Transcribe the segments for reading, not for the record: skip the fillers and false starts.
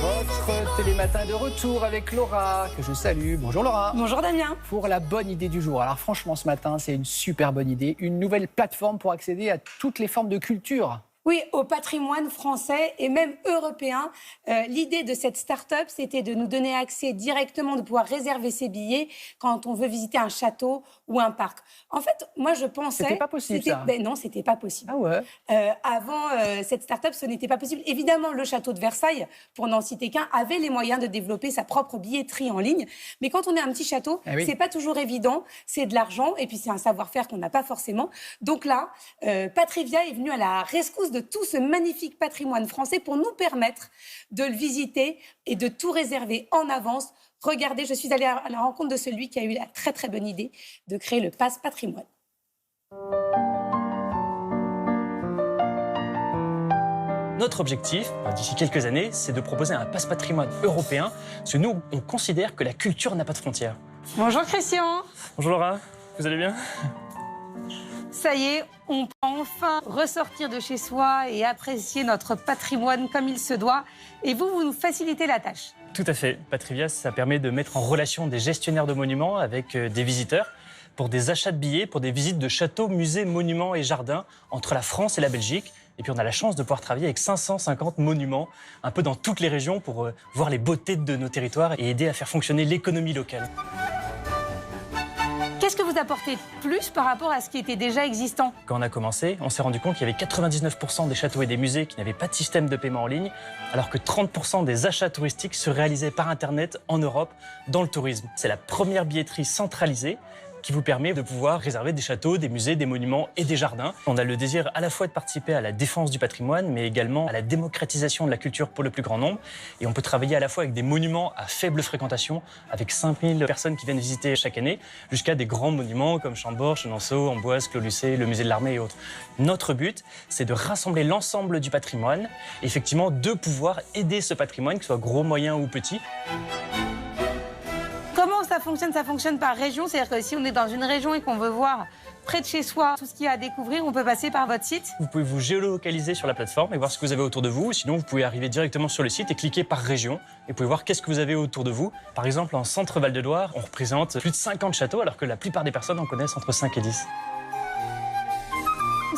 Votre télématin est de retour avec Laura, que je salue. Bonjour Laura. Bonjour Damien. Pour la bonne idée du jour. Alors franchement, ce matin, c'est une super bonne idée. Une nouvelle plateforme pour accéder à toutes les formes de culture. Oui, au patrimoine français et même européen. L'idée de cette start-up, c'était de nous donner accès directement, de pouvoir réserver ses billets quand on veut visiter un château ou un parc. En fait, moi, je pensais... C'était pas possible, ça. Non, c'était pas possible. Ah ouais. Avant cette start-up, ce n'était pas possible. Évidemment, le château de Versailles, pour n'en citer qu'un, avait les moyens de développer sa propre billetterie en ligne. Mais quand on est un petit château, c'est pas toujours évident. C'est de l'argent et puis c'est un savoir-faire qu'on n'a pas forcément. Donc là, Patrivia est venu à la rescousse de tout ce magnifique patrimoine français pour nous permettre de le visiter et de tout réserver en avance. Regardez, je suis allée à la rencontre de celui qui a eu la très très bonne idée de créer le Pass Patrimoine. Notre objectif, d'ici quelques années, c'est de proposer un passe patrimoine européen, parce que nous, on considère que la culture n'a pas de frontières. Bonjour Christian. Bonjour Laura, vous allez bien ? Ça y est, on peut enfin ressortir de chez soi et apprécier notre patrimoine comme il se doit. Et vous nous facilitez la tâche. Tout à fait. Patrivia, ça permet de mettre en relation des gestionnaires de monuments avec des visiteurs pour des achats de billets, pour des visites de châteaux, musées, monuments et jardins entre la France et la Belgique. Et puis on a la chance de pouvoir travailler avec 550 monuments, un peu dans toutes les régions, pour voir les beautés de nos territoires et aider à faire fonctionner l'économie locale. Qu'est-ce que vous apportez plus par rapport à ce qui était déjà existant ? Quand on a commencé, on s'est rendu compte qu'il y avait 99% des châteaux et des musées qui n'avaient pas de système de paiement en ligne, alors que 30% des achats touristiques se réalisaient par Internet en Europe dans le tourisme. C'est la première billetterie centralisée qui vous permet de pouvoir réserver des châteaux, des musées, des monuments et des jardins. On a le désir à la fois de participer à la défense du patrimoine, mais également à la démocratisation de la culture pour le plus grand nombre. Et on peut travailler à la fois avec des monuments à faible fréquentation, avec 5000 personnes qui viennent visiter chaque année, jusqu'à des grands monuments comme Chambord, Chenonceau, Amboise, Clos-Lucé, le musée de l'Armée et autres. Notre but, c'est de rassembler l'ensemble du patrimoine, et effectivement de pouvoir aider ce patrimoine, que ce soit gros, moyen ou petit. Comment ça fonctionne ? Ça fonctionne par région, c'est-à-dire que si on est dans une région et qu'on veut voir près de chez soi tout ce qu'il y a à découvrir, on peut passer par votre site ? Vous pouvez vous géolocaliser sur la plateforme et voir ce que vous avez autour de vous. Sinon, vous pouvez arriver directement sur le site et cliquer par région. Et vous pouvez voir qu'est-ce que vous avez autour de vous. Par exemple, en centre Val-de-Loire, on représente plus de 50 châteaux, alors que la plupart des personnes en connaissent entre 5 et 10.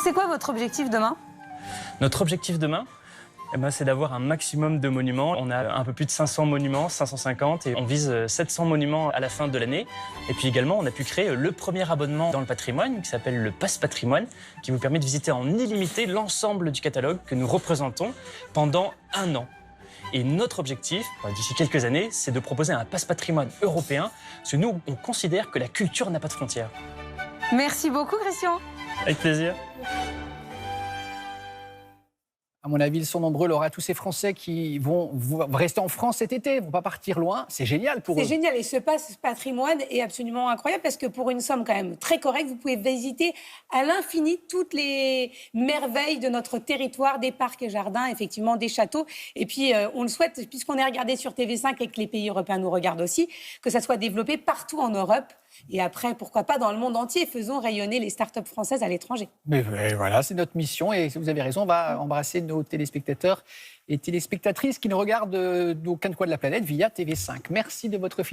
C'est quoi votre objectif demain ? Notre objectif demain, c'est d'avoir un maximum de monuments. On a un peu plus de 500 monuments, 550, et on vise 700 monuments à la fin de l'année. Et puis également, on a pu créer le premier abonnement dans le patrimoine, qui s'appelle le Pass Patrimoine, qui vous permet de visiter en illimité l'ensemble du catalogue que nous représentons pendant 1 an. Et notre objectif, d'ici quelques années, c'est de proposer un Pass Patrimoine européen, parce que nous, on considère que la culture n'a pas de frontières. Merci beaucoup Christian. Avec plaisir. À mon avis, ils sont nombreux, Laura, tous ces Français qui vont rester en France cet été, vont pas partir loin. C'est génial pour eux. C'est génial et ce Pass Patrimoine est absolument incroyable parce que pour une somme quand même très correcte, vous pouvez visiter à l'infini toutes les merveilles de notre territoire, des parcs et jardins, effectivement des châteaux. Et puis on le souhaite, puisqu'on est regardé sur TV5 et que les pays européens nous regardent aussi, que ça soit développé partout en Europe. Et après, pourquoi pas dans le monde entier, faisons rayonner les startups françaises à l'étranger. Mais voilà, c'est notre mission et vous avez raison, on va embrasser nos téléspectateurs et téléspectatrices qui nous regardent d'aucun coin de la planète via TV5. Merci de votre fidélité.